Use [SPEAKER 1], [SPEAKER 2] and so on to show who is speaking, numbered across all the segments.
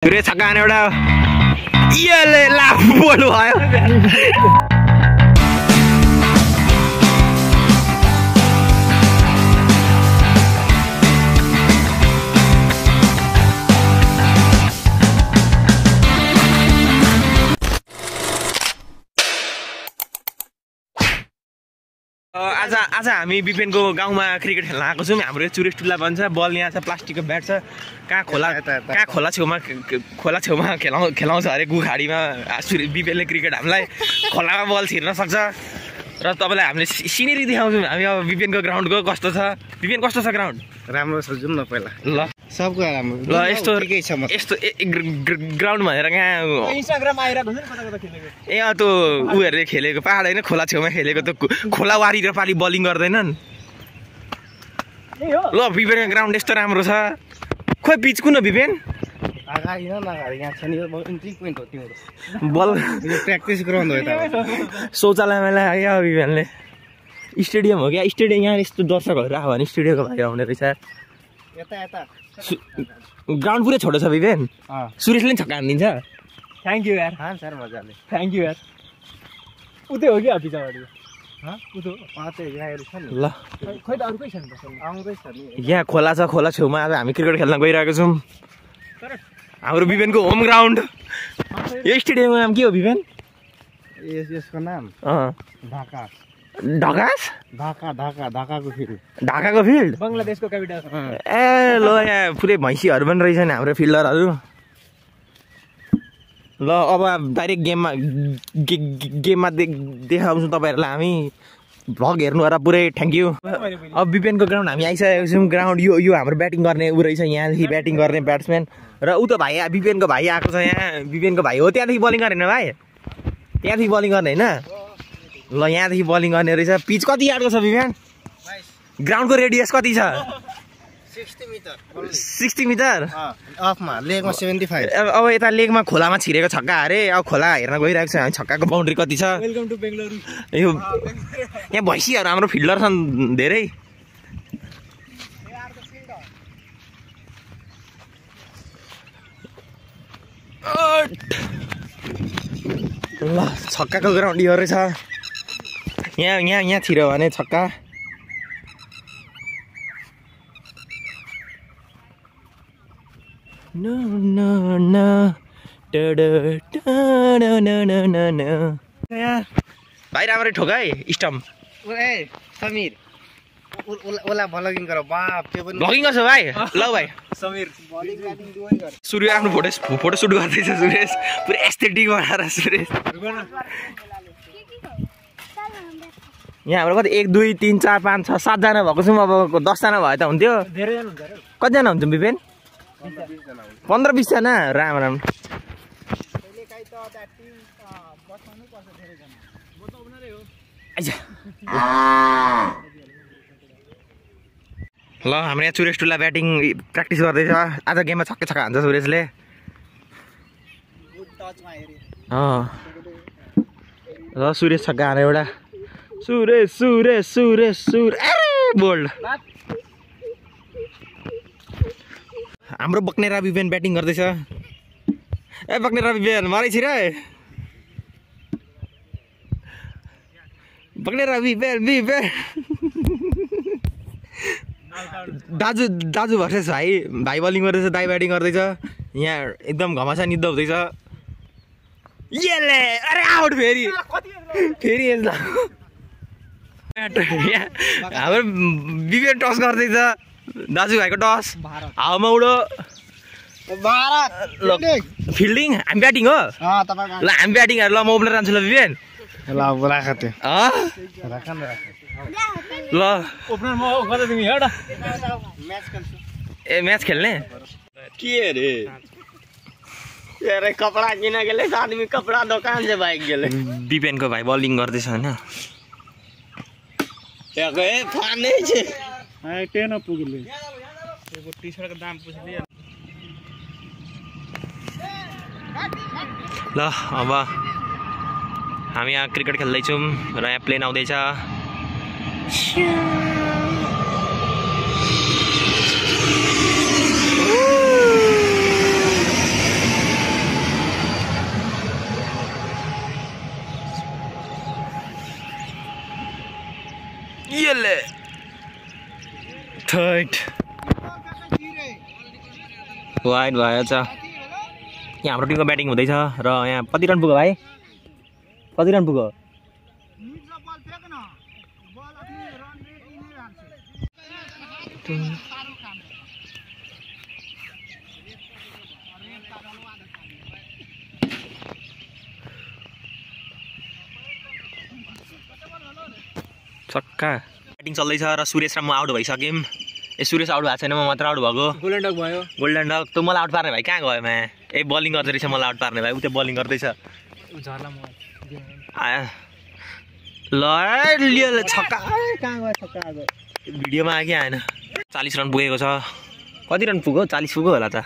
[SPEAKER 1] रे छक्का एउटा यसले लाफ बोल्नु भयो। आज हामी बिपेनको गाउँमा क्रिकेट खेल्न आएको छौँ। हाम्रो चुरेस टुल्ला भन्छ। बल यहाँ छ, प्लास्टिकको ब्याट छ। कहाँ खोला छेउमा खेलाउँछ अरे गुखाडीमा। बिपेनले क्रिकेट हामीलाई खोलामा बल छिर्न सक्छ र तपाईँलाई हामीले सिनेरी देखाउँछौँ। हामी अब बिपेनको ग्राउन्डको कस्तो छ। बिपेन कस्तो छ ग्राउन्ड?
[SPEAKER 2] राम्रो छ, जाउँ न पहिला।
[SPEAKER 1] ल
[SPEAKER 2] सबको राम्रो।
[SPEAKER 1] ल यस्तो ग्राउन्ड भनेर कहाँ
[SPEAKER 3] इन्स्टाग्राम आइरहेको हुन्छ नि कता कता खेलेको।
[SPEAKER 1] ए त्यो उहरूले खेलेको पहाड होइन, खोला छेउमा खेलेको त खोला वारी र पाली बलिङ गर्दैनन्। ल बिपेनको ग्राउन्ड यस्तो राम्रो छ। खोइ पिच कुन हो बिपेन?
[SPEAKER 2] अगाडि न अगाडि यहाँ छ नि, इन्ट्री पोइन्ट हो तिम्रो।
[SPEAKER 1] बल
[SPEAKER 2] यो प्र्याक्टिस ग्राउन्ड हो यता।
[SPEAKER 1] शौचालयमा लाग्यो बिपेनले। स्टेडियम हो क्या? स्टेडियम यहाँ यस्तो दर्शकहरू आयो भने स्टेडियमको भाइ आउने रहेछ।
[SPEAKER 2] यता यता
[SPEAKER 1] ग्राउन्ड पुरै छोटो छ बिपेन। सुरेशले पनि छक्का हानिदिन्छ।
[SPEAKER 3] थ्याङ्क यू यार।
[SPEAKER 2] हान सर मजाले।
[SPEAKER 3] थ्याङ्क यू यार। उतै हो कि पिछाडि? उतो
[SPEAKER 1] ल
[SPEAKER 3] खोइ त अरू कोही छैन त।
[SPEAKER 2] आउँदैछ नि।
[SPEAKER 1] यहाँ खोला छ, खोला छेउमा आज हामी क्रिकेट खेल्न गइरहेको छौँ। हाम्रो बिपेनको होम ग्राउन्ड। यो स्टेडियमको नाम के हो बिपेन?
[SPEAKER 2] यसको नाम ढाका।
[SPEAKER 1] ढकास?
[SPEAKER 2] ढाकाको फिल्ड।
[SPEAKER 1] ढाकाको फिल्ड?
[SPEAKER 3] बङ्गलादेशको क्यापिटल।
[SPEAKER 1] ए ल यहाँ पुरै भैँसीहरू पनि रहेछ नि हाम्रो फिल्डरहरू। ल अब डाइरेक्ट गेममा देखाउँछौँ तपाईँहरूलाई हामी। भ्लग हेर्नु र पुरै थ्याङ्क यू। अब बिपेनको ग्राउन्ड हामी आइसकेको छौँ। ग्राउन्ड यो हाम्रो ब्याटिङ गर्ने ऊ रहेछ, यहाँदेखि ब्याटिङ गर्ने ब्याट्सम्यान। र ऊ त भाइ बिपेनको भाइ आएको छ यहाँ। बिपेनको भाइ हो, त्यहाँदेखि बलिङ गर्ने भाइ? त्यहाँदेखि बलिङ गर्ने होइन? ल यहाँदेखि बलिङ गर्ने रहेछ। पिच कति यार्डको छ बिपेन? ग्राउन्डको रेडियस कति छ? 60 मिटर।
[SPEAKER 2] अफमा लेगमा 75।
[SPEAKER 1] अब यता लेगमा खोलामा छिरेको छक्का अरे। अब खोला हेर्न गइरहेको छ हामी। छक्काको बााउन्ड्री कति छ?
[SPEAKER 3] Welcome to Bengaluru.
[SPEAKER 1] यो यहाँ भैँसीहरू हाम्रो फिल्डर छन् धेरै। ल छक्काको ग्राउन्ड यो रहेछ। यहाँ छिर्यो भने छक्का। भाइ राम्ररै ठोक है स्टम्प।
[SPEAKER 2] ए समीर ओला भ्लगिङ गर। बाप त्यो पनि
[SPEAKER 1] भ्लगिङ गर्छ भाइ? ल भाइ
[SPEAKER 3] समीर
[SPEAKER 1] सूर्य आफ्नो फोटो सुट गर्दैछ। सुरेश पुरै एस्थेटिक बनाएर सुरेश। यहाँ हाम्रो कति 1 2 3 4 5 6 7 जना भएको छौँ। अब 10 जना भए त हुन्थ्यो।
[SPEAKER 3] धेरैजना हुन्छ अरे।
[SPEAKER 1] कतिजना हुन्छ बिपेन? 15-20 जना। राम्रो। ल हाम्रो यहाँ सुरेश टुल्ला ब्याटिङ प्र्याक्टिस गर्दैछ। आज गेममा छक्कै छक्का हान्छ सुरेशले। ल सुरेश छक्का हाने एउटा। सुरेश बोल्ड। हाम्रो बक्नेरा बिपेन ब्याटिङ गर्दैछ। ए बक्नेरा बिपेन मारै छिर। बक्नेरा बिपेन दाजु भर्सेस भाइ बलिङ गर्दैछ, दाइ ब्याटिङ गर्दैछ। यहाँ एकदम घमासा निद्ध हुँदैछ। यसले अरे आउट फेरि यस्तो। हाम्रो बिपेन टस गर्दैछ। दाजुभाइको टस हावामा उडो। फिल्डिङ हामी ब्याटिङ हो। ल हामी ब्याटिङ। ल म ओपनर जान्छु। ल बिपेन
[SPEAKER 2] ल राख त्यो।
[SPEAKER 1] ल
[SPEAKER 3] ओपनर म गर्दा तिमी हेर।
[SPEAKER 1] ए म्याच खेल्ने के अरे?
[SPEAKER 3] कपडा किन गेले आदमी? कपडा दोकान से बाइक गेले।
[SPEAKER 1] बिपेनको भाइ बलिङ गर्दैछ होइन। ल अब हामी यहाँ क्रिकेट खेल्दैछौँ र यहाँ प्लेन आउँदैछ। थर्ड वाइड भएछ। यहाँ हाम्रो टिमको ब्याटिङ हुँदैछ र यहाँ कति रन पुग्यो भाइ? कति रन पुग्यो? छक्का। ब्याटिङ चल्दैछ र सुरेश र म आउट भइसक्यौँ। ए सुरेश आउट भएको छैन, म मात्र आउट भएको।
[SPEAKER 3] गोल्डन डक भयो।
[SPEAKER 1] गोल्डन डक त मलाई आउट पार्ने भाइ कहाँ गयो मा? ए बलिङ गर्दै रहेछ मलाई आउट पार्ने भाइ। उ त्यो बलिङ गर्दैछ। ल लियो छक्का।
[SPEAKER 3] कहाँ गयो छक्का आएको?
[SPEAKER 1] भिडियोमा आयो कि आएन? 40 रन पुगेको छ। कति रन पुग्यो? 40 पुग्यो होला त।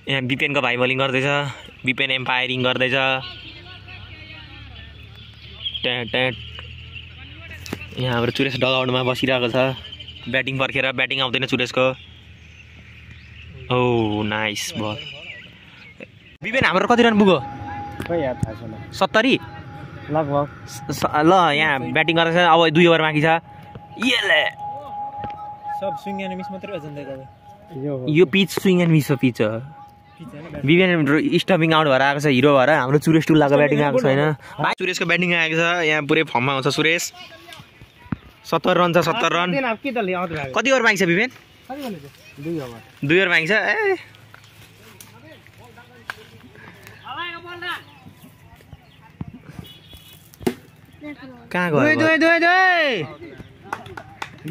[SPEAKER 1] यहाँ बिपेनको भाइ बलिङ गर्दैछ। बिपेन एम्पायरिङ गर्दैछ। यहाँ हाम्रो सुरेश डगआउटमा बसिरहेको छ। ब्याटिङ पर्खेर ब्याटिङ आउँदैन सुरेशको। ओ नाइस बल। बिपेन हाम्रो कति रन पुग्यो?
[SPEAKER 3] खै यार थाहा छैन।
[SPEAKER 1] 70
[SPEAKER 3] लगभग।
[SPEAKER 1] ल यहाँ ब्याटिङ गर्दैछ। अब 2 ओभर बाँकी छ। येले
[SPEAKER 3] सब स्विङ एन्ड मिस मात्रै हो जनता
[SPEAKER 1] यो pitch swing and miss pitch हो। बिपेन स्टम्पिङ आउट भएर आएको छ हिरो भएर। हाम्रो सुरेश टुल्लाको ब्याटिङ आएको छैन। भाइ सुरेशको ब्याटिङ आएको छ। यहाँ पुरै फर्ममा आउँछ सुरेश। 70 रन छ। 70 रन। कति ओभर बाँकी छ बिपेन?
[SPEAKER 3] 2 ओभर।
[SPEAKER 1] 2 ओभर बाँकी छ। ए कहाँ गयो?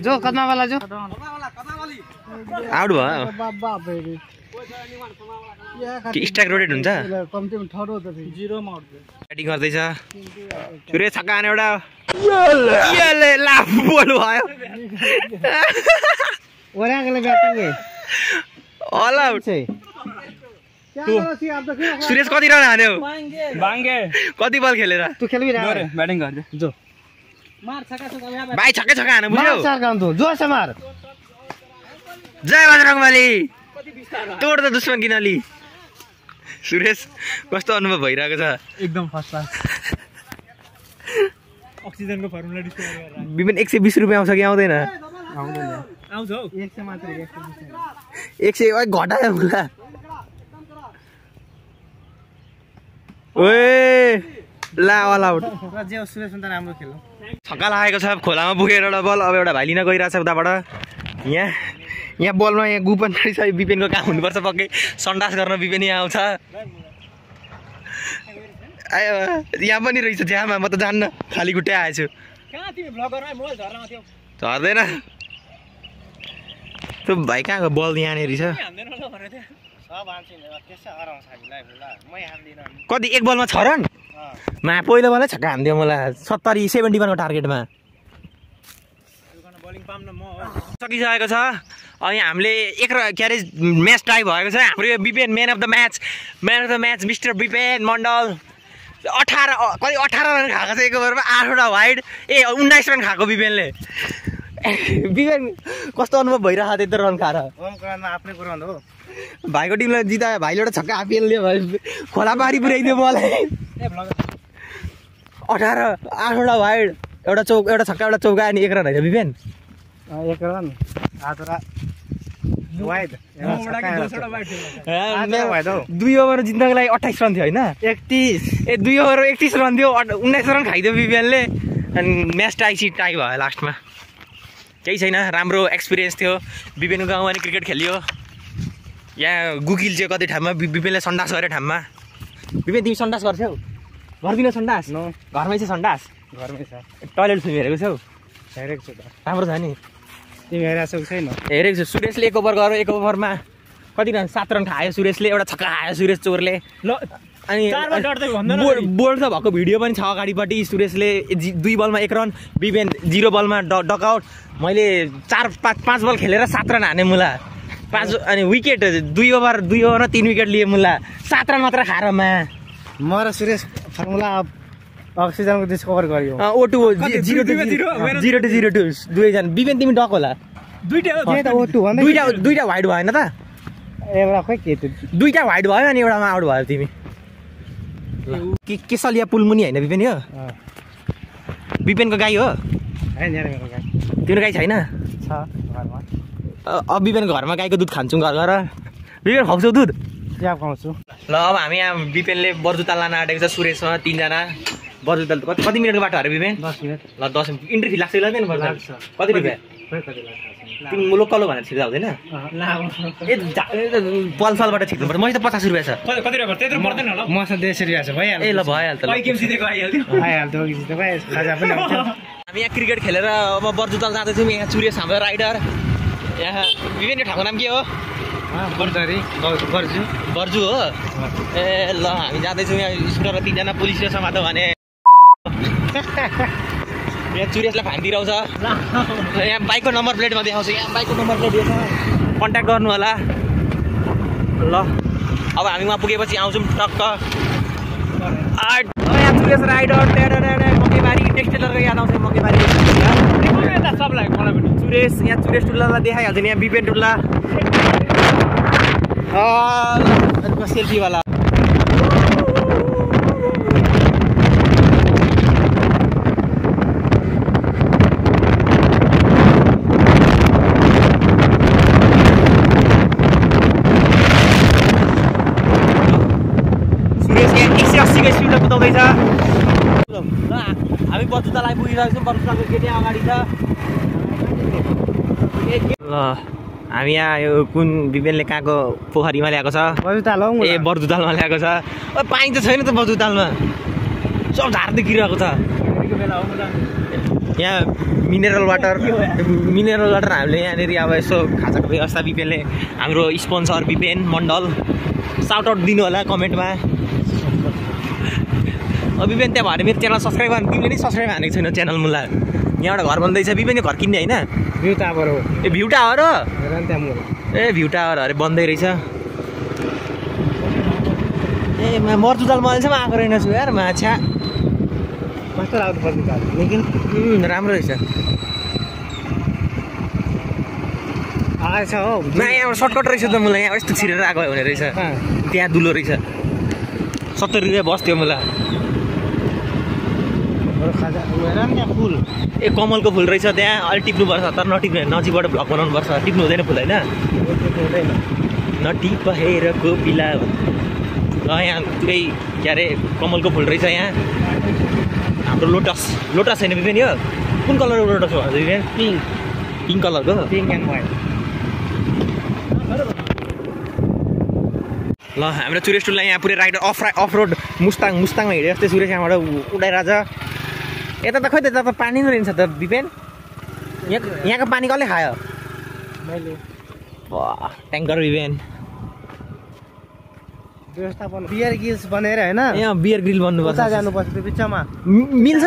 [SPEAKER 2] जो कदमा वाला जो
[SPEAKER 1] आउट भयो कि स्ट्राइक रोटेट हुन्छ? ब्याटिङ गर्दैछ सुरेश। छक्का हाने एउटा। यसले लाफ बोल भयो। All out. सुरेश कति रन हान्यो? कति बल खेलेर?
[SPEAKER 3] ब्याटिङ गर्दै जो
[SPEAKER 1] भाइ छक्कै छक्का हान बुझ्यौ? जय बजरङ्गबली। तोड त दुश्मन किनली। सुरेश कस्तो अनुभव भइरहेको छ?
[SPEAKER 3] एकदम फर्स्ट क्लास। अक्सिजनको फर्मुला डिस्कभर गरेर।
[SPEAKER 1] बिपेन 120 रुपियाँ आउँछ कि आउँदैन?
[SPEAKER 3] आउँछ हौ। 100 मात्रै
[SPEAKER 1] 100 घटायो होला। ओए ला अल आउट।
[SPEAKER 2] सुरेश भन्दा राम्रो खेल्नु।
[SPEAKER 1] छक्का लागेको छ। खोलामा पुगेर एउटा बल। अब एउटा भाइ लिन गइरहेछ उताबाट। यहाँ बलमा यहाँ गु पनि रहेछ। बिपेनको काम हुनुपर्छ पक्कै। सन्डास गर्न बिपेन यहाँ आउँछ। आयो यहाँ पनि रहेछ ज्यामा। म त जान्न, खाली खुट्टै आएछु। झर्दैन त्यो भाइ कहाँ गयो? बल यहाँनिर रहेछ। कति एक बलमा 6 रन? मा पहिलो बलै छक्का हान्दियो मलाई। 71 को टार्गेटमा सकिसकेको छ। अनि हामीले के अरे म्याच टाइ भएको छ। हाम्रो यो Bipen man of the match mister Bipen Mandal. 18 run खाएको छ एक ओभरमा। 8वटा वाइड। 19 रन खाएको बिपेनले। बिपेन कस्तो अनुभव भइरहेको थियो रन खाएर?
[SPEAKER 2] आफ्नै कुरा हो।
[SPEAKER 1] भाइको टिमलाई जितायो। भाइले एउटा छक्का आपिएलले खोला पारी पुर्याइदियो बल। 8वटा वाइड। एउटा छक्का एउटा चौका अनि 1 रन होइन बिपेन?
[SPEAKER 2] 1 run 8वटा wide.
[SPEAKER 1] 2 ओभर जित्नको लागि 28 रन थियो होइन?
[SPEAKER 2] 31।
[SPEAKER 1] 2 ओभर 31 रन थियो। 19 रन खाइदियो बिपेनले। अनि म्याच टाइ भयो लास्टमा। केही छैन, राम्रो एक्सपिरियन्स थियो। बिपेनको गाउँमा पनि क्रिकेट खेलियो। यहाँ गुकिल चाहिँ कति ठाउँमा बिपेनले सन्डास गरे ठाउँमा। बिपेन तिमी सन्डास गर्थ्यौ? गर्दिन सन्डास? घरमै छ सन्डास?
[SPEAKER 2] घरमै छ।
[SPEAKER 1] टोइलेट सुई हेरेको छौ?
[SPEAKER 2] हेरेको छु त।
[SPEAKER 1] राम्रो छ नि?
[SPEAKER 2] तिमी हेरेको छौ छैन?
[SPEAKER 1] हेरेको छु। सुरेशले 1 ओभर गऱ्यो। 1 ओभरमा कति रन? 7 रन खायो सुरेशले। एउटा छक्का खायो सुरेश चोरले। अनि बोल्ड त भएको भिडियो पनि छ अगाडिपट्टि। सुरेशले 2 बलमा 1 रन। बिपेन 0 बलमा डकआउट। मैले 5 बल खेलेर 7 रन हाने मुला। 5 अनि विकेट 2 ओभरमा 3 विकेट लिए मुला। 7 रन मात्र खाएर
[SPEAKER 2] म र सुरेश फर्मुला अक्सिजनको डिस्कभर गर्यो।
[SPEAKER 1] O2 0-2 दुवैजना। बिपेन तिमी डक होला? दुईटा वाइड भएन त?
[SPEAKER 2] एउटा खोइ के त्यो
[SPEAKER 1] 2टा वाइड भयो अनि एउटामा आउट भयो तिमी। केसलिया पुलमुनि होइन बिपेन? यो बिपेनको गाई हो?
[SPEAKER 2] हैन यार मेरो गाई।
[SPEAKER 1] तिम्रो गाई छैन?
[SPEAKER 3] छ घरमा।
[SPEAKER 1] अब बिपिनको घरमा गाईको दुध खान्छौँ घर घर। बिपिन खुवाउँछौ दुध?
[SPEAKER 3] चिया खुवाउँछु।
[SPEAKER 1] ल अब हामी यहाँ बिपिनले बर्जुताल लान आँटेको छ सुरेशसँग 3 जना। बर्जुताल कति मिनटको बाटो अरे बिपिन?
[SPEAKER 3] 10 मिनट।
[SPEAKER 1] ल 10 इन्ट्री फी लाग्छ लाग्दैन बर्जुताल? कति रुपियाँ? तिमी लोकल भनेर छिर्दा हुँदैन? ए पलसालबाट छिर्नुपर्छ। मैले त 50 रुपियाँ छ।
[SPEAKER 3] कति रुपियाँ त्यत्रो पर्दैन होला। मसँग 150 रुपियाँ छ भइहाल्छ।
[SPEAKER 1] ए ल भइहाल्छ।
[SPEAKER 3] आइहाल्थ्यो खाजा पनि आउँछ।
[SPEAKER 1] हामी यहाँ क्रिकेट खेलेर अब बर्जुताल जाँदैछौँ। यहाँ सुरेश हाम्रो राइडर। यहाँ विभिन्न ठाउँको नाम के हो? बर्जु हो। ए ल हामी जाँदैछौँ। यहाँ स्कुटर 3 जना पुलिसले समातो भने यहाँ सुरेशलाई फाइन दिइरहेको छ। यहाँ बाइकको नम्बर प्लेटमा देखाउँछ। यहाँ बाइकको नम्बर प्लेट दिएको छ, कन्ट्याक्ट गर्नु होला। ल अब हामी वहाँ पुगेपछि आउँछौँ टक्क। यहाँ सुरेश राइडर मकैबारी टेक्सटाइलरको याद आउँछ। मकैबारी
[SPEAKER 3] सबलाई मलाई पनि
[SPEAKER 1] सुरेश यहाँ सुरेश टुल्लालाई देखाइहाल्छ नि। यहाँ बिपेन टुल्ला सेल्फीवाला। सुरेश यहाँ 180 को स्पिडमा कुदाउँदैछ। हामी बर्जुताल आइपुगिरहेको छौँ। बर्जुतालको गेट यहाँ अगाडि छ। ल हामी यहाँ यो कुन बिपिनले कहाँको पोखरीमा ल्याएको छ?
[SPEAKER 3] बर्जुताल हो।
[SPEAKER 1] ए बर्जुतालमा ल्याएको छ। पानी त छैन त बर्जुतालमा, सब झार देखिरहेको छ। यहाँ मिनरल वाटर हामीले यहाँनिर अब यसो खाजाको व्यवस्था बिपिनले, हाम्रो स्पोन्सर बिपिन मण्डल, साउट आउट दिनु होला कमेन्टमा। अब बिपिन त्यहाँ भएर मेरो च्यानल सब्सक्राइब गर्नु। तिमीले नि सब्सक्राइब हानेको छैन च्यानल मुला। यहाँबाट घर बन्दैछ। बिपिनको घर किन्ने होइन?
[SPEAKER 3] भ्यू टावर हो।
[SPEAKER 1] ए भ्यू टावर हो?
[SPEAKER 3] त्यहाँ
[SPEAKER 1] ए भ्यू टावर अरे बन्दै रहेछ। ए बर्जुतालमा अहिलेसम्म आएको रहेनछु यार माछा।
[SPEAKER 3] कस्तो लाग्दो बर्जुताल लेकिन
[SPEAKER 1] राम्रो रहेछ।
[SPEAKER 3] आएछ हो।
[SPEAKER 1] यहाँबाट सर्टकट रहेछ त मलाई। यहाँ यस्तो छिरेर आएको हुने रहेछ। त्यहाँ दुलो रहेछ। 70 रुपियाँ बस्थ्यो मलाई।
[SPEAKER 3] खाजा त्यहाँ फुल।
[SPEAKER 1] ए कमलको फुल रहेछ त्यहाँ। अलि टिप्नुपर्छ तर नटिप्ने, नजिकबाट भ्लग बनाउनुपर्छ। टिप्नु हुँदैन फुल होइन? नटिपेर कोपिला। ल यहाँ पुरै के अरे कमलको फुल रहेछ यहाँ। हाम्रो लोटस छैन बिपिन? यो कुन कलरको लोटस हो बिपिन? पिङ्क कलरको।
[SPEAKER 3] Pink and white.
[SPEAKER 1] ल हाम्रो सुरेश टुल्ला यहाँ पुरै राइडर अफ रोड मुस्ताङमा हिँडे जस्तै सुरेश यहाँबाट उडाइरहेछ। यता त खै त यता त पानी नै रहन्छ त बिपिन। यहाँको पानी कसले खायो?
[SPEAKER 3] मैले।
[SPEAKER 1] ट्याङ्कर बिपिन।
[SPEAKER 3] व्यवस्थापन बियर गिल्स बनेर होइन?
[SPEAKER 1] यहाँ बियर ग्रिल बन्नुपर्छ।
[SPEAKER 3] कता जानुपर्छ त्यो बिचमा?
[SPEAKER 1] मिल्छ?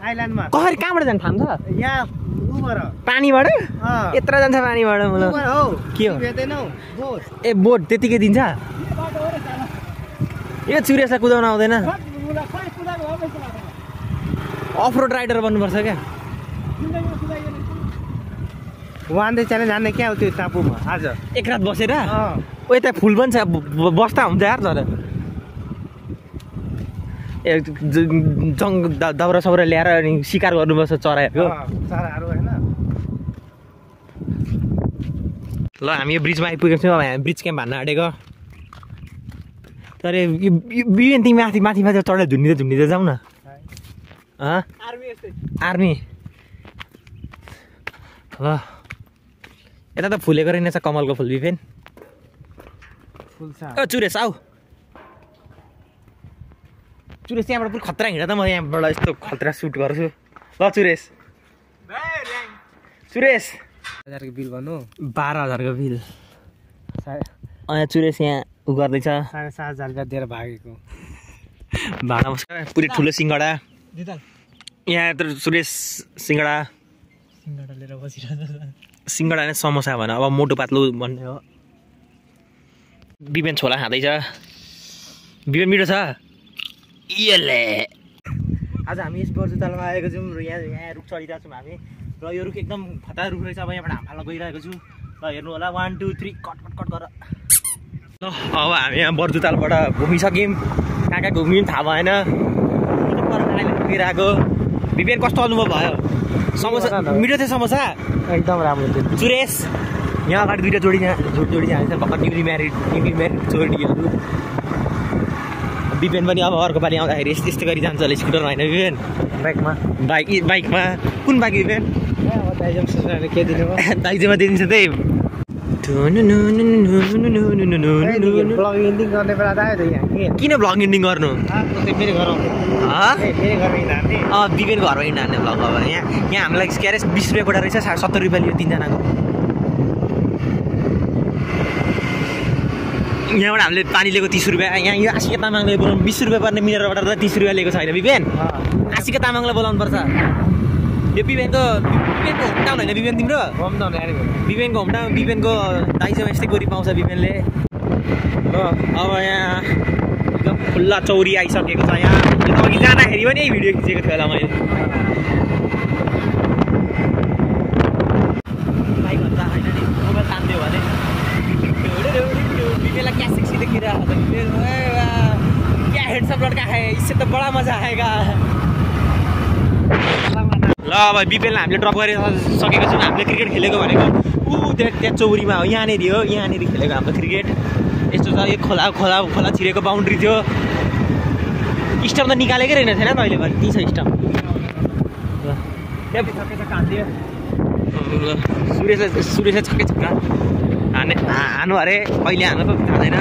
[SPEAKER 3] आइल्यान्डमा।
[SPEAKER 1] कसरी कहाँबाट जानु ठान्छ?
[SPEAKER 3] यहाँ उबाट।
[SPEAKER 1] पानीबाट? यत्र जान्छ पानीबाट मलाई।
[SPEAKER 3] हो
[SPEAKER 1] के हो?
[SPEAKER 3] भेट्दैनौ बोट।
[SPEAKER 1] ए बोट त्यतिकै दिन्छ? यो सुरेशलाई कुदाउन आउँदैन? अफ रोड राइडर बन्नुपर्छ क्या।
[SPEAKER 3] वान डे च्यालेन्ज हान्ने क्या हो त्यो टापुमा आज।
[SPEAKER 1] एक रात बसेर? ओ यता फुल पनि छ, बस्दा हुन्छ यार। तर ए दाउरा साउरा ल्याएर अनि शिकार गर्नुपर्छ चराहरूको।
[SPEAKER 3] चराहरू होइन?
[SPEAKER 1] ल हामी यो ब्रिजमा आइपुगेको छौँ। अब हामी ब्रिज क्याम्प हान्न आँटेको। तर यो बिहान तिमी माथि चढेर झुन्डिँदै जाउँ न। आर्मी ल यता त फुलेको रहेनछ कमलको फुल बिपिन। चुरेस आऊ। चुरेस त्यहाँबाट पुरा खतरा हिँड त म यहाँबाट यस्तो खतरा सुट गर्छु। ल सुरेश
[SPEAKER 3] 1000को बिल भन्नु।
[SPEAKER 1] 12,000 को बिल। चुरेस यहाँ उ गर्दैछ।
[SPEAKER 3] 7,500 रुपियाँ दिएर भागेको
[SPEAKER 1] भाडा पुरै ठुलो सिङ्गडा। यहाँ त सुरेश सिङ्गडा
[SPEAKER 3] लिएर बसिरहेको।
[SPEAKER 1] सिङ्गडा नै समोसा भन, अब मोटो पातलो भन्ने हो। बिपिन छोला खाँदैछ। बिपिन मिठो छ? यसले आज हामी यस बर्जुतालमा आएको छौँ र यहाँ रुख चढिरहेको छौँ हामी। र यो रुख एकदम खतरा रुख रहेछ। अब यहाँबाट हामफाल्न गइरहेको छु। ल हेर्नु होला 1 2 3 कट गर। ल अब हामी यहाँ बर्जुतालबाट घुमिसक्यौँ। कहाँ घुम्यौँ थाहा भएन। गइरहेको। बिपिन कस्तो अनुभव भयो? समोसा मिठो थियो समोसा
[SPEAKER 3] एकदम राम्रो थियो
[SPEAKER 1] सुरेश यहाँ अगाडि दुईवटा जोडी जान्छ भर्खर न्युली म्यारिड जोडीहरू विपिन पनि अब अर्को पालि आउँदाखेरि यस्तै गरी जान्छ होला स्कुटरमा होइन विपिन
[SPEAKER 3] बाइकमा
[SPEAKER 1] बाइकमा कुन बाइक विपिन
[SPEAKER 3] के दिनु
[SPEAKER 1] दाइजोमा दिन्छ त्यही
[SPEAKER 3] ब्लग एन्डिङ गर्ने बेला त आयो त यहाँ के
[SPEAKER 1] किन भ्लग एन्डिङ गर्नु
[SPEAKER 3] मेरो घरमा मेरो घरमा हिँड्ने
[SPEAKER 1] विपिन घरमा हिँड्ने भ्लग अब यहाँ हामीलाई के अरे 20 रुपियाँ कोटा रहेछ 70 रुपियाँ लियो 3 जनाको यहाँबाट हामीले पानी लिएको 30 रुपियाँ यहाँ यो आशिका तामाङले बोलाउनु 20 रुपियाँ पर्ने मिनरलबाट 30 रुपियाँ लिएको छैन विपिन आशिका तामाङलाई बोलाउनु पर्छ यो विपिनको होम टाउन होइन विपिन तिम्रो विपिनको होम टाउन विपिनको दाइजोमा यस्तै गोरी पाउँछ विपिनले हो अब यहाँ एकदम खुल्ला चौरी आइसकेको छ यहाँ अघि जाँदाखेरि पनि यही भिडियो खिचेको थियो होला मैले बाइक भन्दा होइन नि मोबाइल तान्दियो भने विपिनलाई क्या सेक्सी देखिरहेको छ विपिन क्या हेडसप लड्का है इससे त बडा मजा आएगा ल अब विपिनलाई हामीले ड्रप गरिसकेको छौँ हामीले क्रिकेट खेलेको भनेको त्यहाँ चौरीमा हो यहाँनिर हो यहाँनिर खेलेको हाम्रो क्रिकेट यस्तो छ यो खोला छिरेको बााउन्ड्री थियो स्टम्प त निकालेकै रहेन थिएन तैँले पनि त्यही छ स्टम्प सुरेशले छक्कै छक्का हान्नु अरे कहिले हान्नु त थाहा छैन